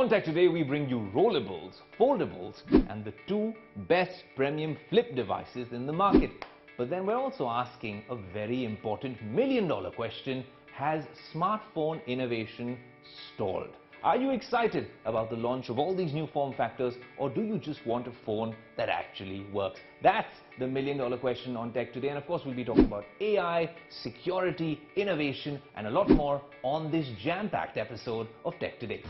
On Tech Today, we bring you rollables, foldables, and the two best premium flip devices in the market. But then we're also asking a very important million-dollar question: has smartphone innovation stalled? Are you excited about the launch of all these new form factors, or do you just want a phone that actually works? That's the million-dollar question on Tech Today. And of course, we'll be talking about AI, security, innovation, and a lot more on this jam-packed episode of Tech Today.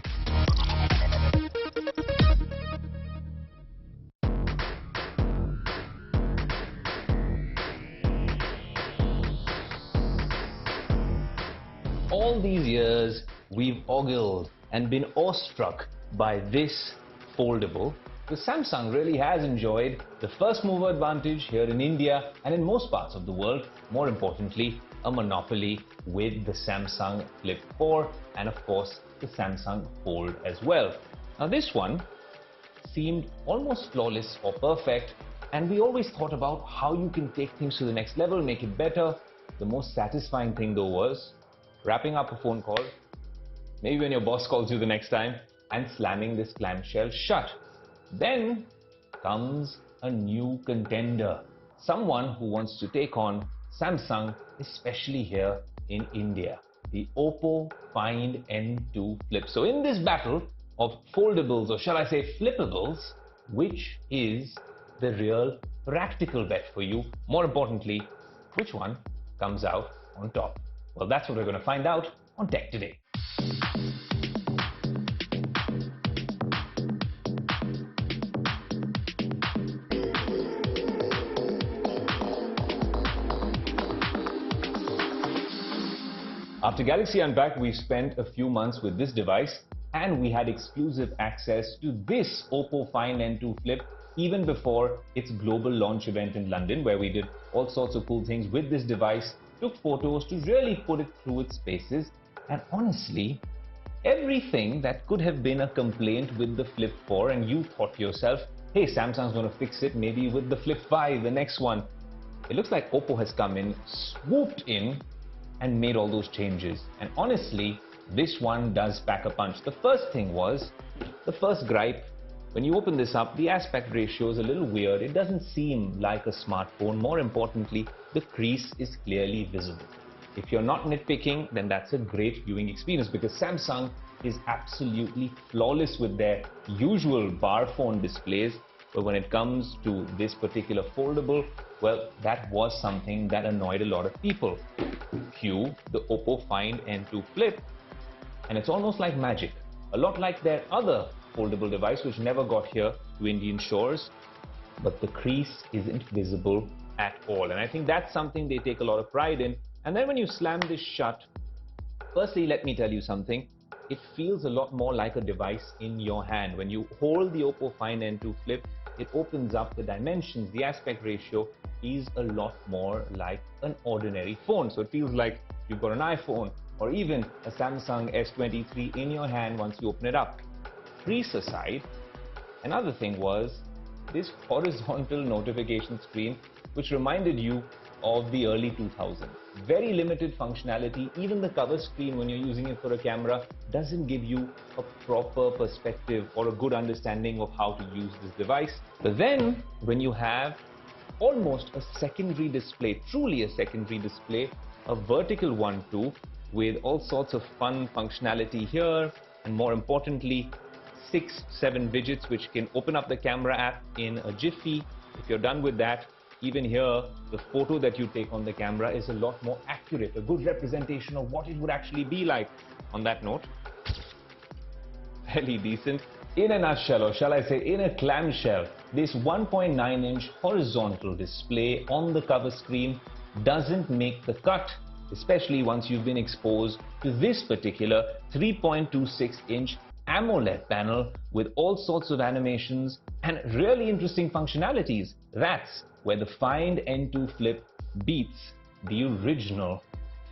All these years, we've ogled and been awestruck by this foldable. The Samsung really has enjoyed the first mover advantage here in India and in most parts of the world. More importantly, a monopoly with the Samsung Flip 4 and of course the Samsung Fold as well. Now this one seemed almost flawless or perfect, and we always thought about how you can take things to the next level, make it better. The most satisfying thing though was wrapping up a phone call, maybe when your boss calls you the next time, and slamming this clamshell shut. Then comes a new contender, someone who wants to take on Samsung, especially here in India, the Oppo Find N2 Flip. So in this battle of foldables, or shall I say flippables, which is the real practical bet for you? More importantly, which one comes out on top? Well, that's what we're going to find out on Tech Today. After Galaxy Unpacked, we spent a few months with this device, and we had exclusive access to this Oppo Find N2 Flip even before its global launch event in London, where we did all sorts of cool things with this device, took photos to really put it through its paces. And honestly, everything that could have been a complaint with the Flip 4, and you thought to yourself, hey, Samsung's going to fix it maybe with the Flip 5, the next one. It looks like Oppo has come in, swooped in, and made all those changes. And honestly, this one does pack a punch. The first thing was, the first gripe, when you open this up, the aspect ratio is a little weird. It doesn't seem like a smartphone. More importantly, the crease is clearly visible. If you're not nitpicking, then that's a great viewing experience, because Samsung is absolutely flawless with their usual bar phone displays. But when it comes to this particular foldable, well, that was something that annoyed a lot of people. Cue the Oppo Find N2 Flip, and it's almost like magic. A lot like their other foldable device, which never got here to Indian shores, but the crease isn't visible at all. And I think that's something they take a lot of pride in. And then when you slam this shut, firstly, let me tell you something. It feels a lot more like a device in your hand. When you hold the Oppo Find N2 Flip, it opens up the dimensions. The aspect ratio is a lot more like an ordinary phone. So it feels like you've got an iPhone or even a Samsung S23 in your hand once you open it up. Crease aside, another thing was this horizontal notification screen, which reminded you of the early 2000s. Very limited functionality. Even the cover screen, when you're using it for a camera, doesn't give you a proper perspective or a good understanding of how to use this device. But then when you have almost a secondary display, truly a secondary display, a vertical one too, with all sorts of fun functionality here, and more importantly, 6-7 widgets which can open up the camera app in a jiffy. If you're done with that, even here, the photo that you take on the camera is a lot more accurate, a good representation of what it would actually be like. On that note, fairly decent. In a nutshell, or shall I say in a clamshell, this 1.9-inch horizontal display on the cover screen doesn't make the cut, especially once you've been exposed to this particular 3.26-inch AMOLED panel with all sorts of animations and really interesting functionalities. That's where the Find N2 Flip beats the original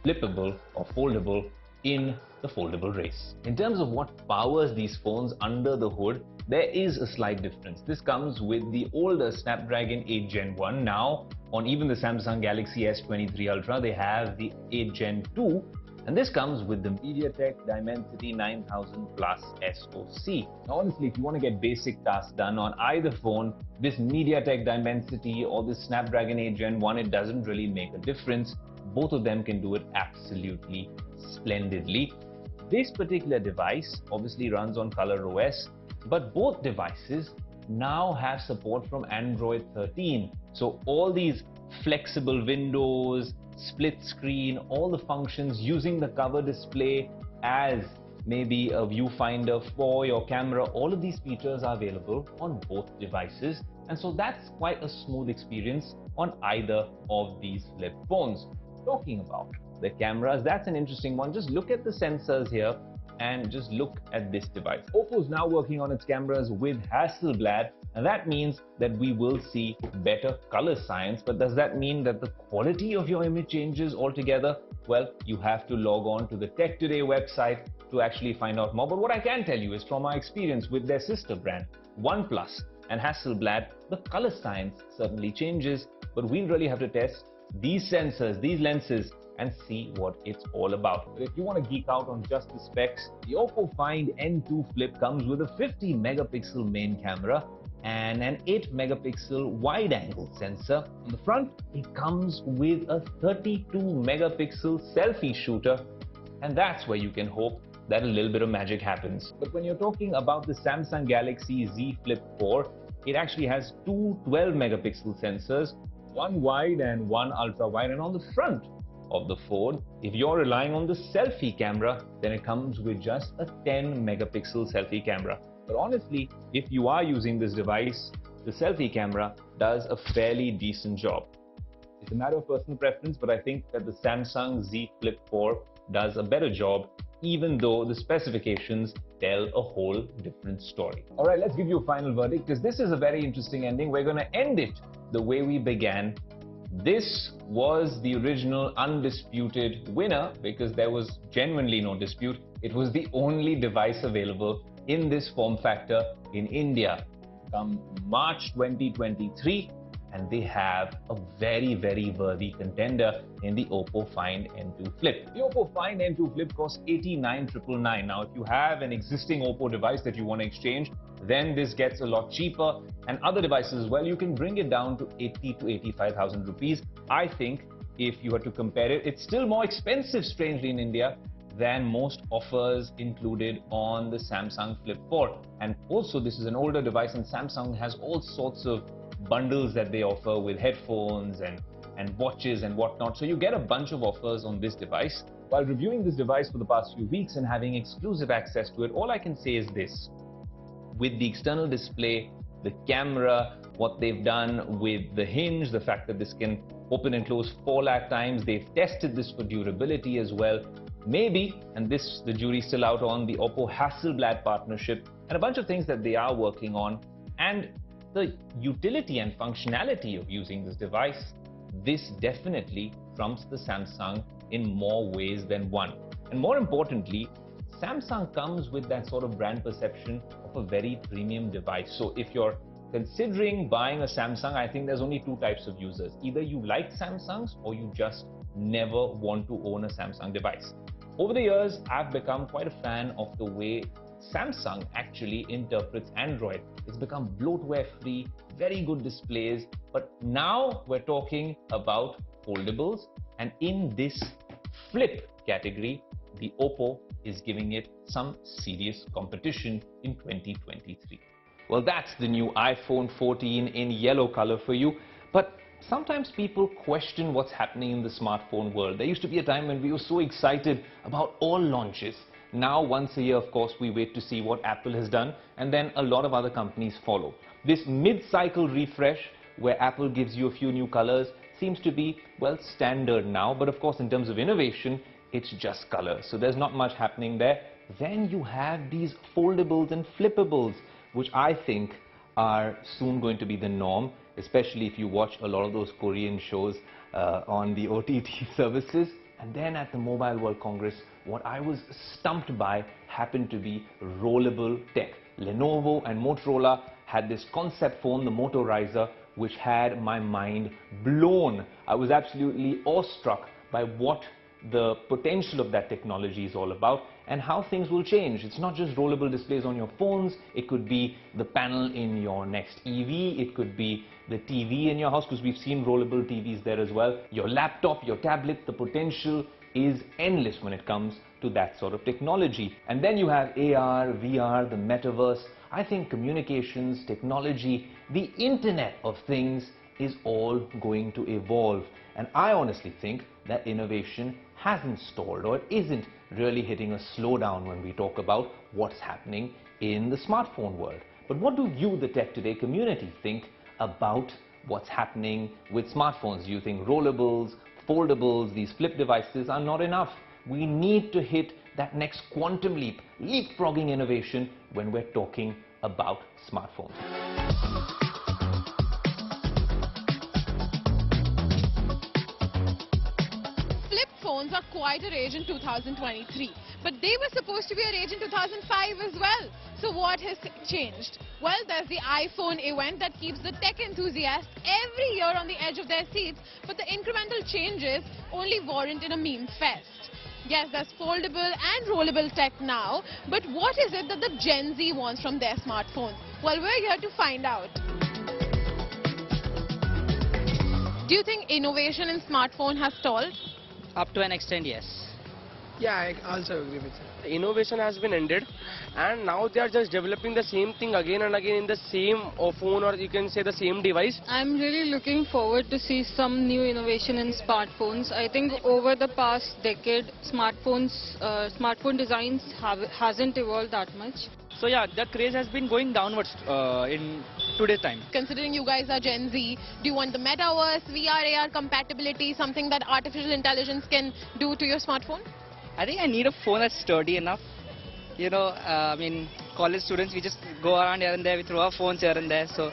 flippable or foldable in the foldable race. In terms of what powers these phones under the hood, there is a slight difference. This comes with the older Snapdragon 8 Gen 1. Now, on even the Samsung Galaxy S23 Ultra, they have the 8 Gen 2, And this comes with the MediaTek Dimensity 9000 Plus SoC. Now, honestly, if you want to get basic tasks done on either phone, this MediaTek Dimensity or this Snapdragon 8 Gen 1, it doesn't really make a difference. Both of them can do it absolutely splendidly. This particular device obviously runs on ColorOS, but both devices now have support from Android 13. So all these flexible windows, split screen, all the functions, using the cover display as maybe a viewfinder for your camera, all of these features are available on both devices. And so that's quite a smooth experience on either of these flip phones. Talking about the cameras, that's an interesting one. Just look at the sensors here and just look at this device. Oppo is now working on its cameras with Hasselblad, and that means that we will see better color science. But does that mean that the quality of your image changes altogether? Well, you have to log on to the Tech Today website to actually find out more. But what I can tell you is from our experience with their sister brand, OnePlus and Hasselblad, the color science certainly changes, but we really have to test these sensors, these lenses, and see what it's all about. But if you want to geek out on just the specs, the Oppo Find N2 Flip comes with a 50 megapixel main camera and an 8 megapixel wide-angle sensor. On the front, it comes with a 32 megapixel selfie shooter, and that's where you can hope that a little bit of magic happens. But when you're talking about the Samsung Galaxy Z Flip 4, it actually has two 12 megapixel sensors, one wide and one ultra wide, and on the front of the phone, if you're relying on the selfie camera, then it comes with just a 10 megapixel selfie camera. But honestly, if you are using this device, the selfie camera does a fairly decent job. It's a matter of personal preference, but I think that the Samsung Z Flip 4 does a better job, even though the specifications tell a whole different story. All right, let's give you a final verdict, because this is a very interesting ending. We're going to end it the way we began. This was the original undisputed winner, because there was genuinely no dispute. It was the only device available in this form factor in India come March 2023, and they have a very, very worthy contender in the Oppo Find N2 Flip. The Oppo Find N2 Flip costs 89,999. Now, if you have an existing Oppo device that you want to exchange, then this gets a lot cheaper, and other devices as well, you can bring it down to 80 to 85,000 rupees. I think if you were to compare it, it's still more expensive, strangely, in India than most offers included on the Samsung Flip 4. And also, this is an older device, and Samsung has all sorts of bundles that they offer with headphones and watches and whatnot. So you get a bunch of offers on this device. While reviewing this device for the past few weeks and having exclusive access to it, all I can say is this. With the external display, the camera, what they've done with the hinge, the fact that this can open and close 4 lakh times, they've tested this for durability as well. Maybe, and this the jury's still out on, the Oppo Hasselblad partnership and a bunch of things that they are working on, and the utility and functionality of using this device, this definitely trumps the Samsung in more ways than one. And more importantly, Samsung comes with that sort of brand perception of a very premium device. So if you're considering buying a Samsung, I think there's only two types of users. Either you like Samsungs or you just never want to own a Samsung device. Over the years, I've become quite a fan of the way Samsung actually interprets Android. It's become bloatware-free, very good displays, but now we're talking about foldables, and in this flip category, the Oppo is giving it some serious competition in 2023. Well, that's the new iPhone 14 in yellow color for you, but sometimes people question what's happening in the smartphone world. There used to be a time when we were so excited about all launches. Now, once a year, of course, we wait to see what Apple has done, and then a lot of other companies follow. This mid-cycle refresh, where Apple gives you a few new colors, seems to be, well, standard now. But of course, in terms of innovation, it's just color. So there's not much happening there. Then you have these foldables and flippables, which I think are soon going to be the norm, especially if you watch a lot of those Korean shows on the OTT services. And then at the Mobile World Congress, what I was stumped by happened to be rollable tech. Lenovo and Motorola had this concept phone, the Motorizer, which had my mind blown. I was absolutely awestruck by what the potential of that technology is all about and how things will change. It's not just rollable displays on your phones, it could be the panel in your next EV, it could be the TV in your house, because we've seen rollable TVs there as well, your laptop, your tablet. The potential is endless when it comes to that sort of technology. And then you have AR, VR, the metaverse. I think communications, technology, the Internet of Things is all going to evolve. And I honestly think that innovation hasn't stalled or isn't really hitting a slowdown when we talk about what's happening in the smartphone world. But what do you, the Tech Today community, think about what's happening with smartphones? Do you think rollables, foldables, these flip devices are not enough? We need to hit that next quantum leap, leapfrogging innovation when we're talking about smartphones. Flip phones are quite a rage in 2023, but they were supposed to be a rage in 2005 as well. So what has changed? Well, there's the iPhone event that keeps the tech enthusiasts every year on the edge of their seats, but the incremental changes only warrant in a meme fest. Yes, there's foldable and rollable tech now, but what is it that the Gen Z wants from their smartphones? Well, we're here to find out. Do you think innovation in smartphone has stalled? Up to an extent, yes. Yeah, I also agree with you. Innovation has been ended, and now they are just developing the same thing again and again in the same phone, or you can say the same device. I'm really looking forward to see some new innovation in smartphones. I think over the past decade, smartphone designs hasn't evolved that much. So yeah, the craze has been going downwards in today's time. Considering you guys are Gen Z, do you want the metaverse, VR, AR compatibility, something that artificial intelligence can do to your smartphone? I think I need a phone that's sturdy enough. You know, I mean, college students, we just go around here and there, we throw our phones here and there. So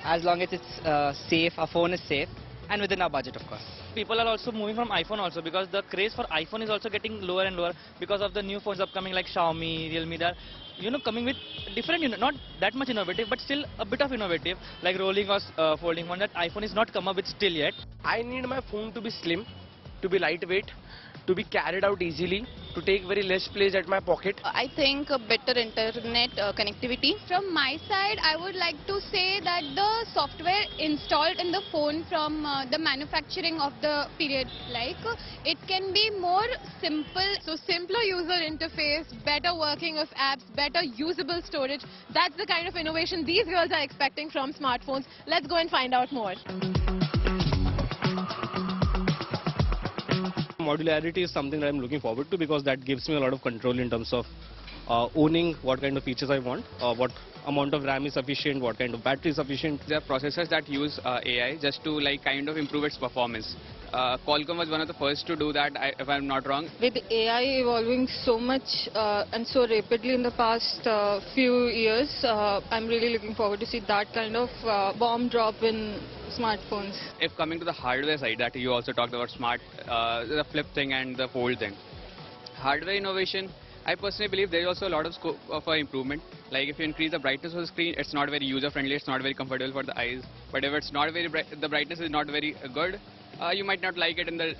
as long as it's safe, our phone is safe, and within our budget, of course. People are also moving from iPhone also, because the craze for iPhone is also getting lower and lower because of the new phones upcoming like Xiaomi, Realme. They're, you know, coming with different, not that much innovative, but still a bit of innovative, like rolling or folding one that iPhone is not come up with still yet. I need my phone to be slim, to be lightweight, to be carried out easily, to take very less place at my pocket. I think a better internet connectivity. From my side, I would like to say that the software installed in the phone from the manufacturing of the period, like it can be more simple. So simpler user interface, better working of apps, better usable storage. That's the kind of innovation these girls are expecting from smartphones. Let's go and find out more. Modularity is something that I'm looking forward to, because that gives me a lot of control in terms of owning what kind of features I want, what amount of RAM is sufficient, what kind of battery is sufficient. There are processors that use AI just to kind of improve its performance. Qualcomm was one of the first to do that, if I'm not wrong. With AI evolving so much and so rapidly in the past few years, I'm really looking forward to see that kind of bomb drop in smartphones. If coming to the hardware side, that you also talked about the flip thing and the fold thing. Hardware innovation, I personally believe there is also a lot of scope for improvement. Like if you increase the brightness of the screen, it's not very user friendly, it's not very comfortable for the eyes. But if it's not very bright, the brightness is not very good, you might not like it in the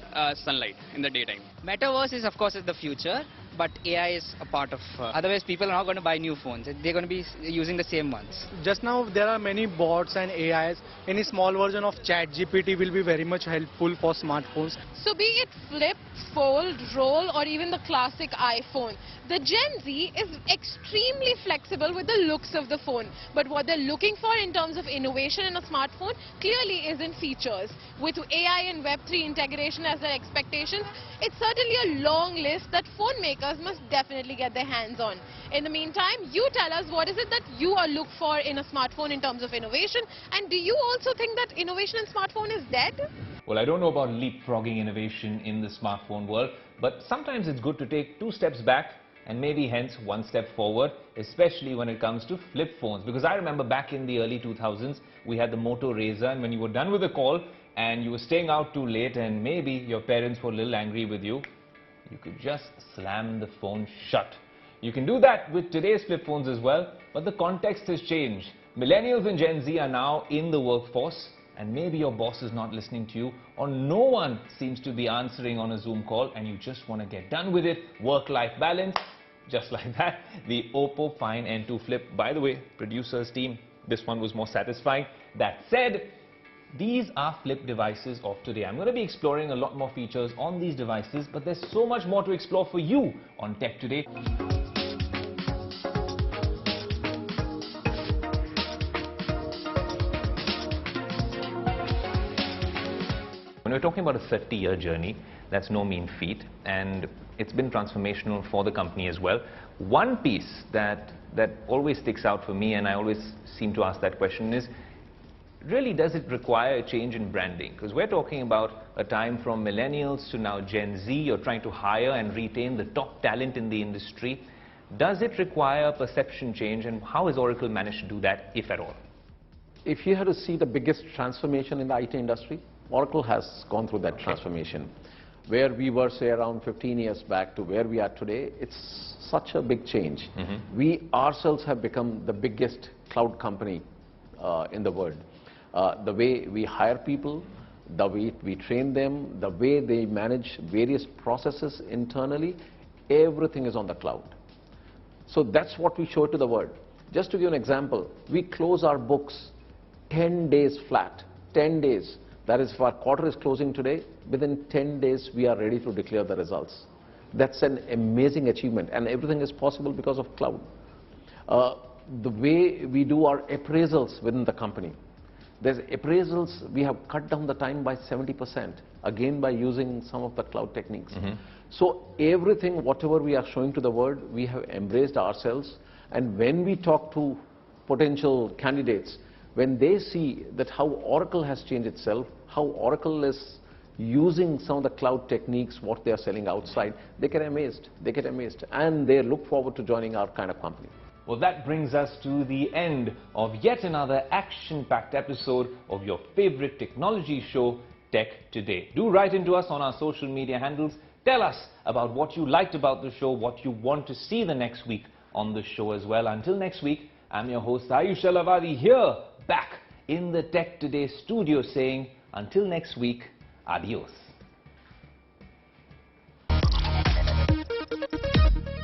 sunlight, in the daytime. Metaverse is, of course, the future, but AI is a part of. Otherwise, people are not going to buy new phones. They're going to be using the same ones. Just now, there are many bots and AIs. Any small version of ChatGPT will be very much helpful for smartphones. So be it flip, fold, roll, or even the classic iPhone, the Gen Z is extremely flexible with the looks of the phone. But what they're looking for in terms of innovation in a smartphone clearly isn't features. With AI and Web3 integration as their expectations, it's certainly a long list that phone makers must definitely get their hands on. In the meantime, you tell us, what is it that you are look for in a smartphone in terms of innovation, and do you also think that innovation in smartphone is dead? Well, I don't know about leapfrogging innovation in the smartphone world, but sometimes it's good to take 2 steps back and maybe hence 1 step forward, especially when it comes to flip phones. Because I remember back in the early 2000s, we had the Moto Razr, and when you were done with the call and you were staying out too late and maybe your parents were a little angry with you, you could just slam the phone shut. You can do that with today's flip phones as well, but the context has changed. Millennials and Gen Z are now in the workforce, and maybe your boss is not listening to you, or no one seems to be answering on a Zoom call, and you just want to get done with it, work-life balance, just like that, the Oppo Find N2 Flip. By the way, producers team, this one was more satisfying. That said, these are flip devices of today. I'm going to be exploring a lot more features on these devices, but there's so much more to explore for you on Tech Today. When we're talking about a 30-year journey, that's no mean feat, and it's been transformational for the company as well. One piece that always sticks out for me, and I always seem to ask that question, is really, does it require a change in branding? Because we're talking about a time from millennials to now Gen Z. You're trying to hire and retain the top talent in the industry. Does it require perception change, and how has Oracle managed to do that, if at all? If you had to see the biggest transformation in the IT industry, Oracle has gone through that transformation. Where we were, say, around 15 years back to where we are today, it's such a big change. We ourselves have become the biggest cloud company in the world. The way we hire people, the way we train them, the way they manage various processes internally, everything is on the cloud. So that's what we show to the world. Just to give an example, we close our books 10 days flat, 10 days. That is, if our quarter is closing today, within 10 days we are ready to declare the results. That's an amazing achievement, and everything is possible because of cloud. The way we do our appraisals within the company, there's appraisals, we have cut down the time by 70%, again by using some of the cloud techniques. So everything, whatever we are showing to the world, we have embraced ourselves, and when we talk to potential candidates, when they see that how Oracle has changed itself, how Oracle is using some of the cloud techniques, what they are selling outside, they get amazed, and they look forward to joining our kind of company. Well, that brings us to the end of yet another action-packed episode of your favorite technology show, Tech Today. Do write into us on our social media handles. Tell us about what you liked about the show, what you want to see the next week on the show as well. Until next week, I'm your host Aayush Ailawadi, here back in the Tech Today studio saying, until next week, adios.